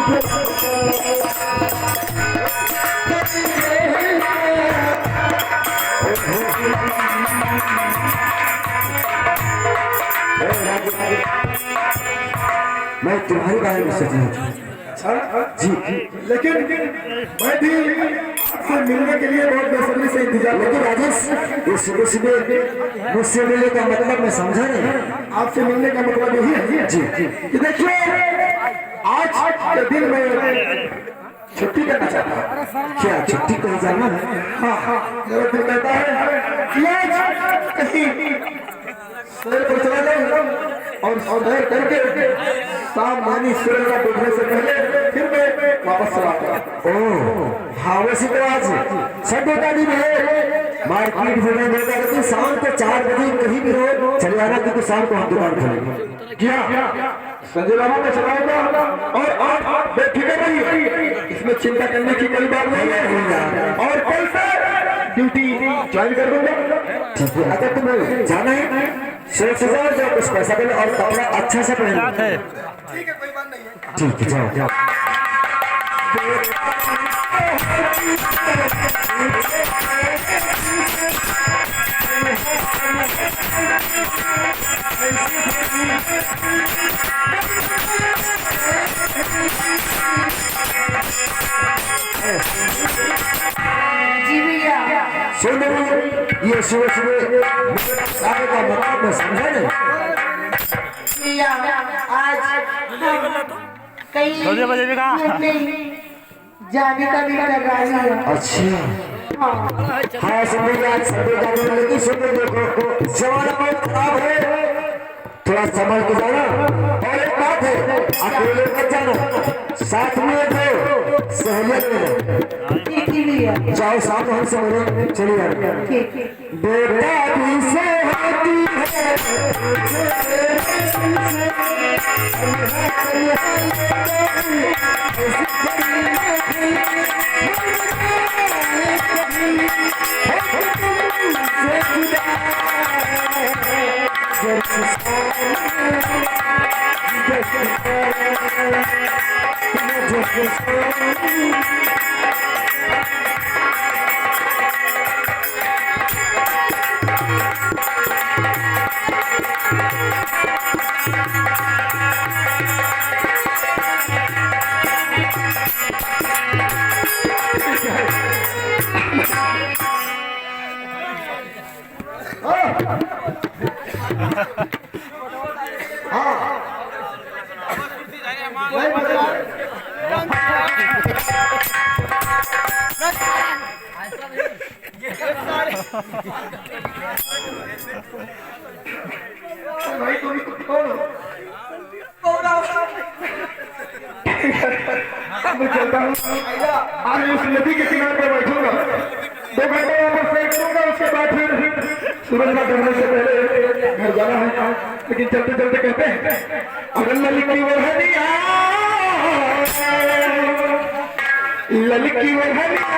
मैं तुम्हारे बारे में सोचना जी, लेकिन मैं भी आपसे मिलने के लिए बहुत बेसब्री से इंतजार। लेकिन राजेश ये सुबह सुबह मुझसे मिलने का मतलब मैं समझा नहीं। आपसे मिलने का मतलब यही है जी कि देखिए आज के दिन में छुट्टी करना चाहता हूँ। क्या छुट्टी कहीं जाना है? हाँ, मेरा दिल कहता है कि आज कहीं सैर पर चला जाऊँ और सैर करके शाम मानी सूरज का डूबने से पहले फिर मैं वापस चला आऊंगा। ओह हाँ, वैसे तो आज संडे का दिन है, मार्केट में होगा तो शाम को 4 बजे कहीं भी हो चले आना, क्योंकि शाम को हम दुकान खोलेंगे। क्या संजय रामा में चलाऊंगा और बेफिक्र रहिए, इसमें चिंता करने की कोई बात नहीं है। और कल से ड्यूटी ज्वाइन कर दूंगा। ठीक है, अगर तुम्हें जाना है सोच जाओ, जो कुछ पैसा दे और कपड़ा अच्छा सा पहनो। ठीक है, कोई बात नहीं है। ठीक है, जाओ जाओ। सुनो, ये सुबह सुबह सारे का मतलब मैं समझा नहीं। आज कई जाने का भी कर रहा है। अच्छा हाँ सुनिए, आज संडे का दिन, लेकिन सुनो देखो जमाना बहुत खराब है, थोड़ा संभल के जाना। और एक बात है, अकेले मत जाना, साथ में दो सहूलियत में जाओ, साथ हमसे मिलो, चलिए बेटा भी से होती भाई तुम कौन हो? मैं चलता हूँ, आज उस नदी के किनारे पर बैठूंगा, 2 घंटे वहाँ पर करूंगा, उसके बाद फिर सूरज का डूबने से पहले घर जाना है। लेकिन चलते चलते कहते हैं अगर ललकी वरहनिया ललकी वरहनिया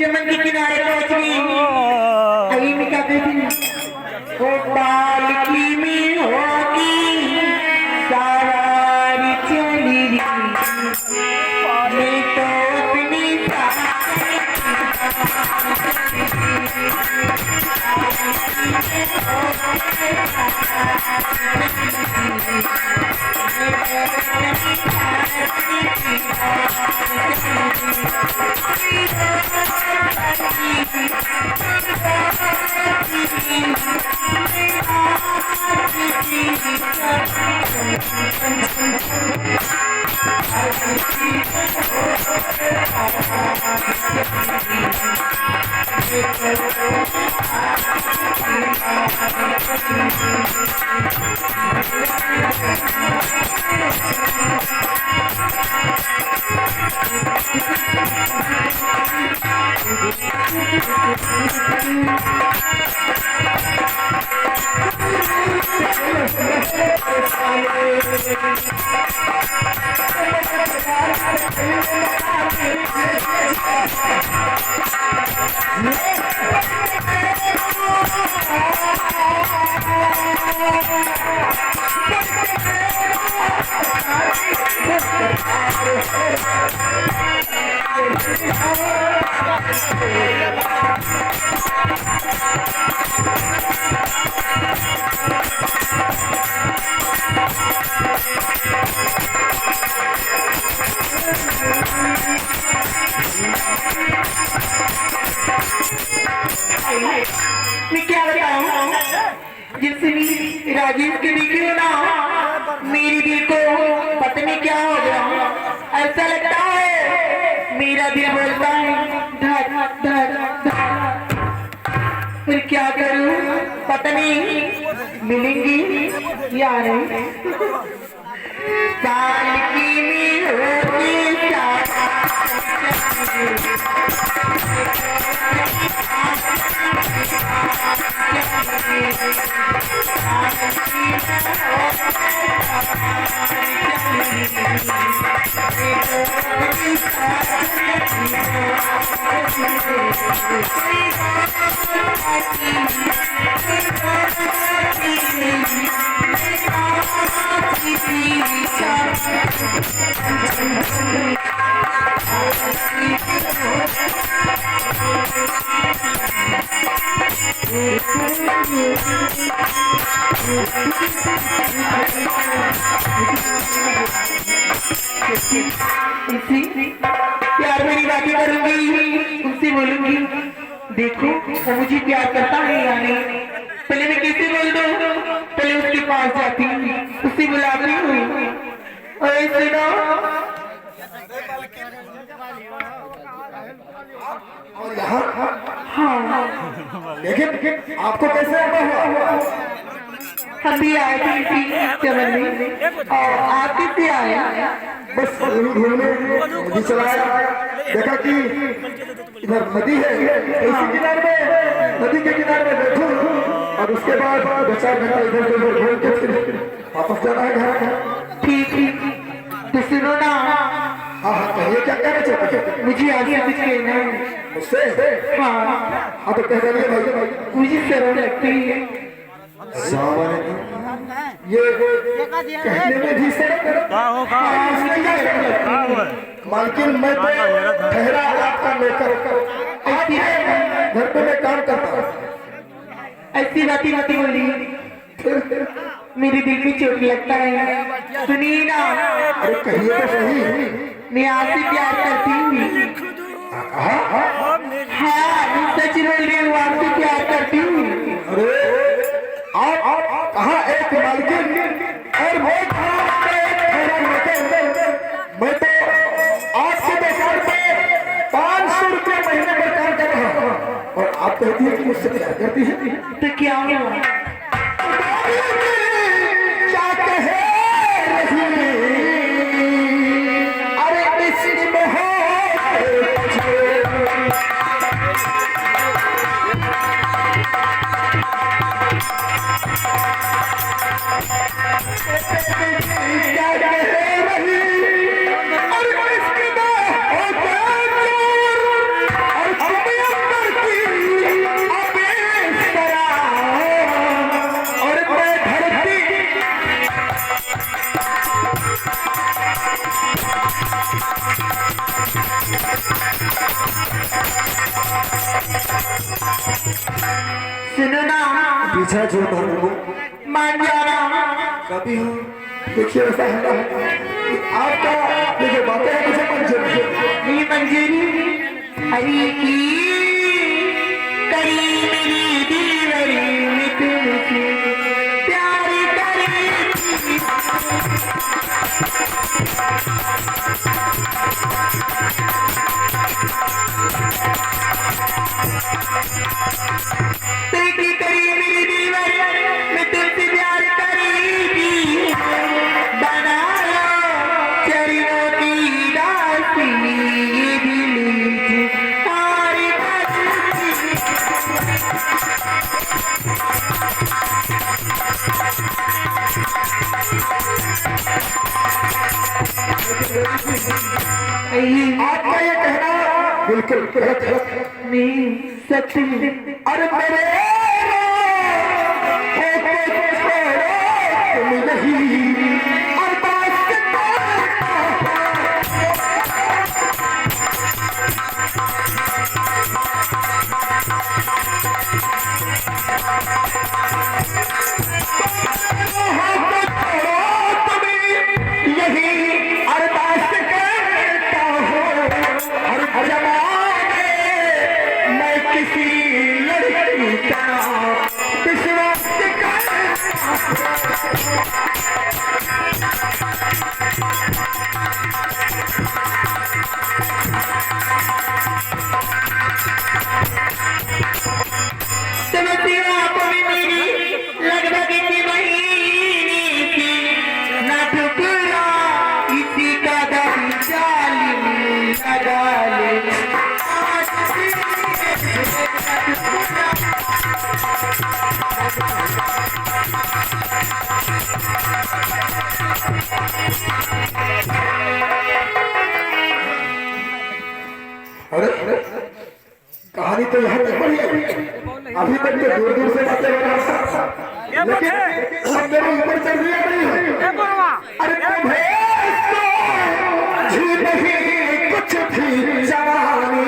चमन के किनारे पहुंचनी आई मिका बेटी ओ पालकी में होगी सारी चली मैं तो अपनी मैं क्या बताऊं, जिस भी राजेश के देखी हो ना, मेरे दिल को पता नहीं क्या हो गया। ऐसा लगता है मेरा दिल बोलता है धड़ धड़ धड़। फिर क्या करूं, पता नहीं मिलेंगी या नहीं। साल की में होगी प्यार मेरी बातें करूंगी, उनसे बोलूंगी देखो वो मुझे प्यार करता है या नहीं। पहले मैं किसे बोल दूं, पहले उसके पास जाती हूँ, उससे बुलाती हूँ। और सुनो और यहाँ हाँ, लेकिन आपको कैसे आता हुआ? हम भी आए थे इसी चमन में और आप किससे आए? बस घूमने नदी चला आया, देखा कि इधर नदी है, इसी किनारे में, नदी के किनारे में बैठूं और उसके बाद 2-4 घंटा इधर से उधर घूम के फिर वापस जाना है घर। ठीक तो सुनो ना। हाँ हाँ कहिए, क्या कहना चाहते हैं? मुझे आगे कुछ कहना है। मुझसे? हाँ, हाँ तो कह रही है भाई। मुझे शर्म लगती है। ये कहने में भी शर्म, मालकिन मैं तो ठहरा आपका नौकर, घर पे मैं काम करता हूँ। ऐसी बातें मत बोलिए, मेरे दिल में चोट लगता है। सुनिए ना, अरे कहिए तो सही। मैं आपसे प्यार करती हूँ। हाँ, मैं सच बोल रही हूँ, आपसे प्यार करती हूँ। अरे आप कहाँ एक मालकिन और मैं कहाँ एक ठहरा नौकर। मैं तो आपसे दुकान पे 500 रुपये महीने में काम कर रहा हूँ और आप कहती है कि मुझसे प्यार करती है। तो क्या हुआ? क्या कहे अरे इसमें हो सुनो ना, पीछा जो मान जाना। कभी हो देखिए ऐसा है कि आपका ये जो बातें हैं मुझे मंजूर है। ये मंजूरी हरी की करी मेरी दिलवरी में तुमसे प्यार करे देखी करी मेरी दीवार मैं तुमसे प्यार करेगी बनाया चरणों की दासी ये दिल तारे आपका ये कहना बिल्कुल गलत है। नहीं सत्य अरे मेरे तुम नहीं अरदास अरे कहानी तो यहाँ तक बढ़ी है। अभी तक तो दूर दूर से बातें बता रहा था, लेकिन अब मेरे ऊपर चढ़ दिया नहीं है। अरे तुम्हें तो नहीं कुछ भी जवानी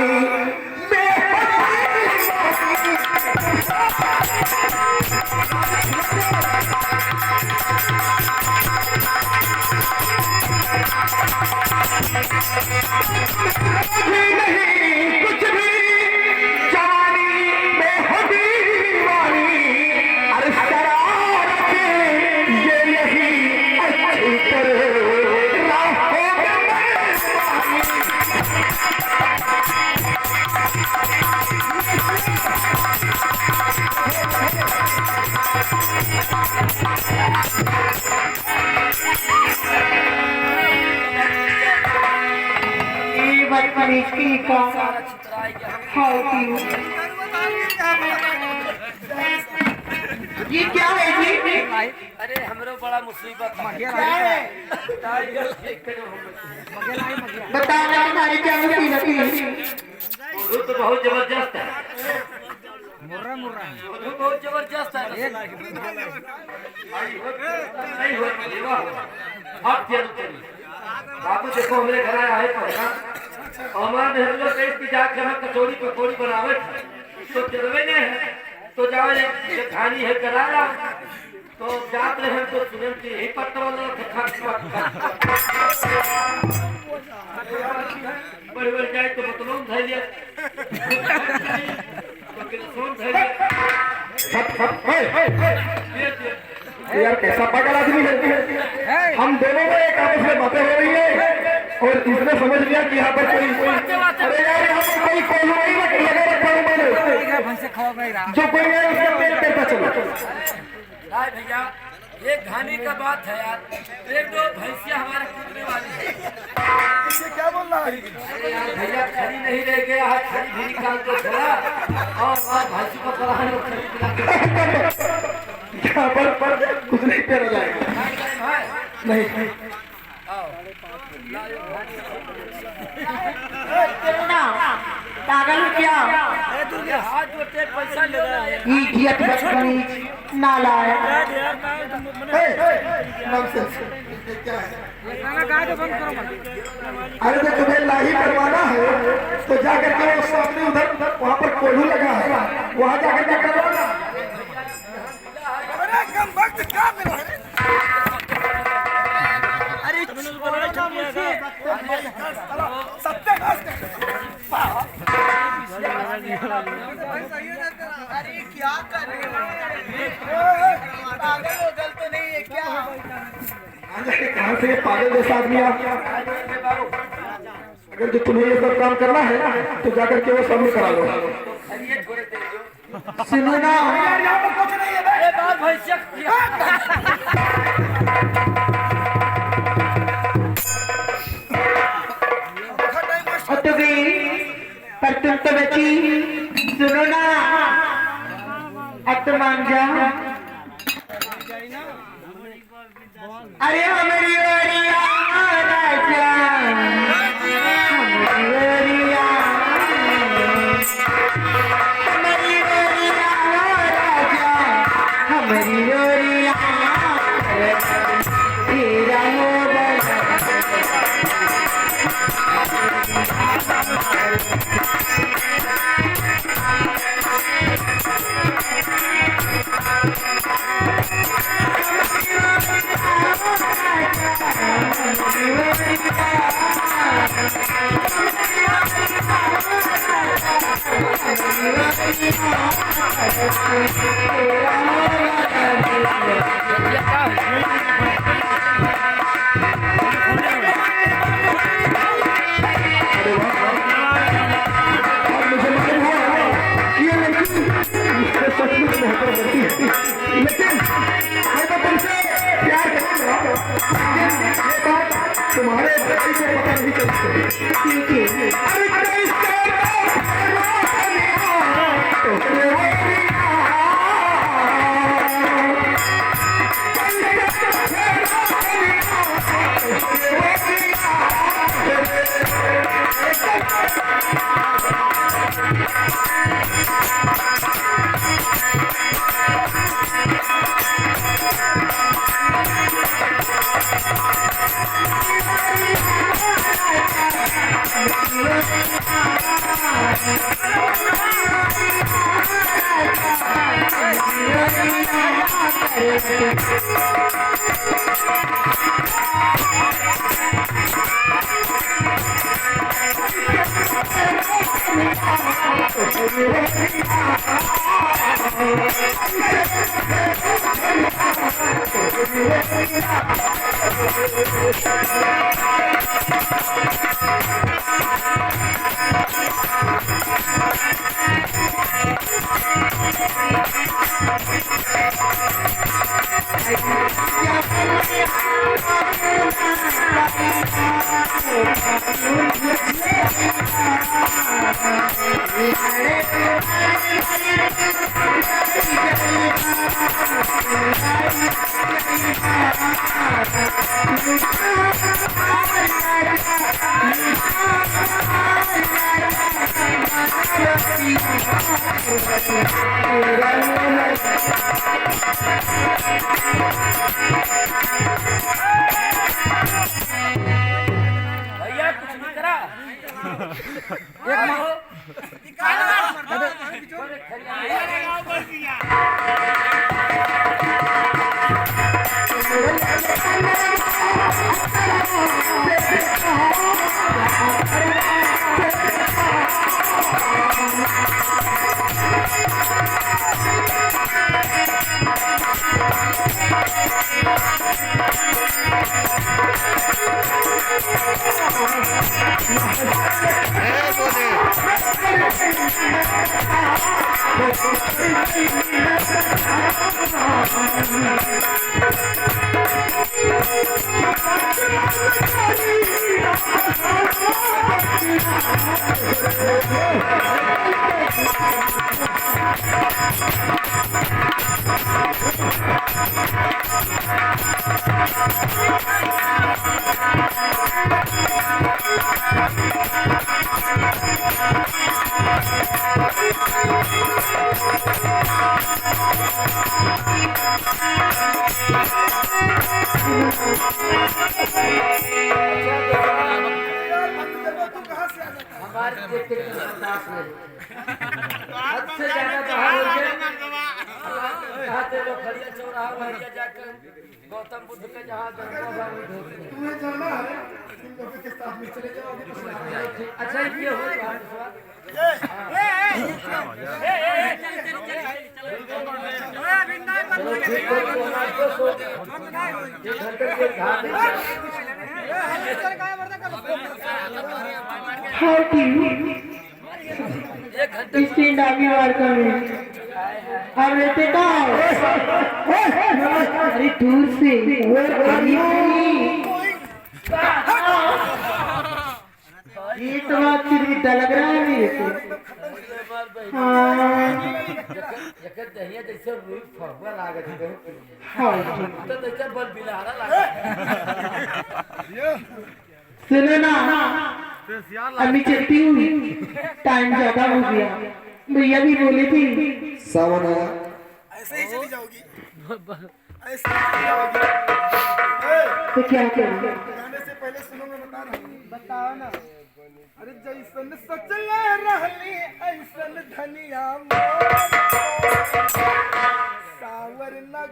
इसकी का ये क्या है जी? अरे हमरो बड़ा मुसीबत बताना तुम्हारी क्या मुसीबत है? वो तो बहुत जबरदस्त है। वो बहुत जबरदस्त है। नहीं हो आप क्या बाबू देखो हमारे घर आया है पढ़ना हमारे हम लोग की जाके हमें कचौड़ी पकौड़ी बनावे तो चलवे नहीं है तो जाओ एक कहानी है कराया तो जात रहे हैं तो सुनन की यही पत्ता वाला बड़े बड़े जाए तो मतलब धैर्य यार कैसा पागल आदमी है। हम दोनों में एक आपस में बातें हो रही है और इसने समझ लिया कि यहाँ पर कोई अरे यार यहाँ पर कोई कोल्हू नहीं लगा रखा हूँ मैंने जो कोई है उसका पेट करता चलो। भैया ये घानी का बात है यार एक दो भैंसिया हमारे कूदने वाली है इसे क्या बोल रहा है? अरे यार भैया खड़ी नहीं रह गया है खड़ी भी निकाल के छोड़ा और भैंसी को कराने और खड़ी पिला के यहाँ पर कुछ नहीं करा जाएगा नहीं पागल क्या? हाथ जोड़ते पैसा ले रहा है इडियट बदतमीज नालायक। नॉनसेंस क्या है? अरे तो तुम्हें लाही करवाना है तो जाकर के वो सामने उधर वहाँ पर कोल्हू लगा है वहाँ जाकर के करवाना। अरे क्या कर रहे हो? पागल हो गल तो नहीं है क्या? यहाँ से ये पागल जैसा आदमी अगर जो तुम्हें ये सब काम करना है तो जाकर के वो सबमिट करा लो। सुनो ना तो गई पर तुम तो बची। सुनो ना अब तो मान जा। अरे हमारी ओरिया राजा हमारी ओरिया हमारी ओरिया राजा हमारी ओरिया तेरा हो तुम्हारे भाई को पता नहीं चलता। भैया कुछ नहीं करा हमारे देखते बर्दाश्त नहीं हद से ज्यादा बाहर हो गए कहते लोग खड़िया चौराहा बढ़िया जाकर गौतम बुद्ध के जहाँ जन्मों तुम्हें जाना है तुम लोगों के साथ में चले जाओ अभी कुछ अच्छा ये हो स्टैंड आगे वार कर अब रहते कहाँ अरे दूर से ये तो बात चिरमिट्टा लग रहा है मेरे को। हाँ जैसे रुई फगवा लागत है हाँ तो जैसे बल बिलारा लागत सुनो ना अभी चलती हूँ टाइम ज्यादा हो गया भैया भी बोली थी सावन आया ऐसे ही चली जाओगी ऐसे ही चली जाओगी तो क्या करूँ गाने से पहले सुनो मैं बता रहा हूँ बताओ ना अरे जैसन सचल रहली ऐसन धनिया मोर सावर न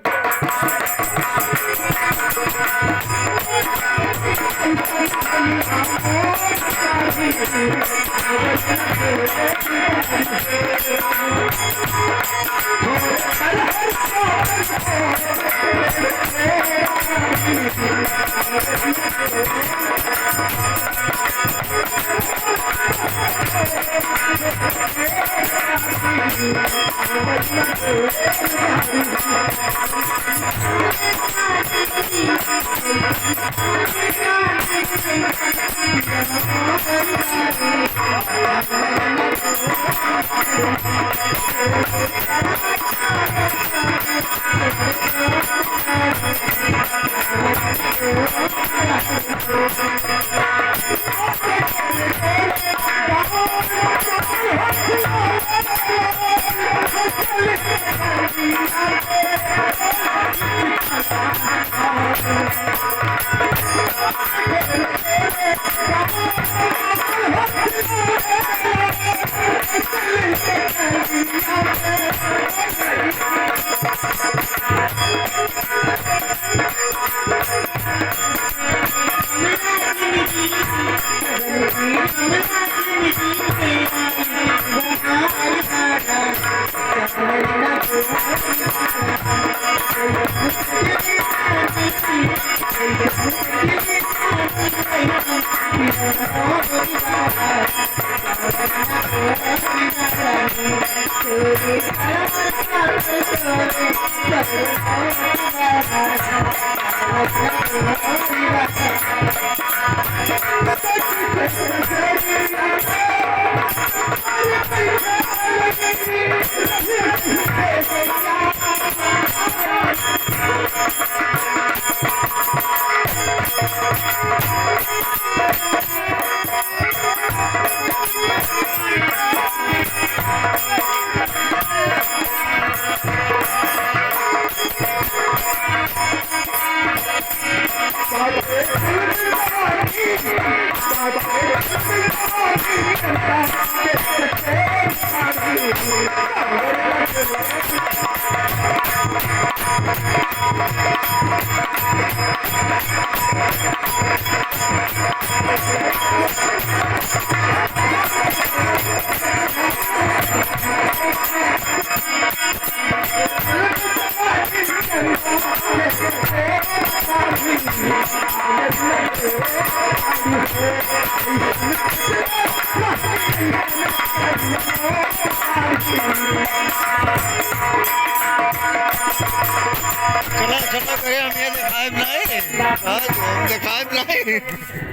चला चला करे हम ये दिखाए नहीं आज हम दिखाए नहीं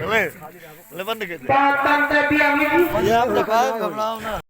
चले ले बंद कर दे बात बात अभी ये हम दिखाए घबराओ ना।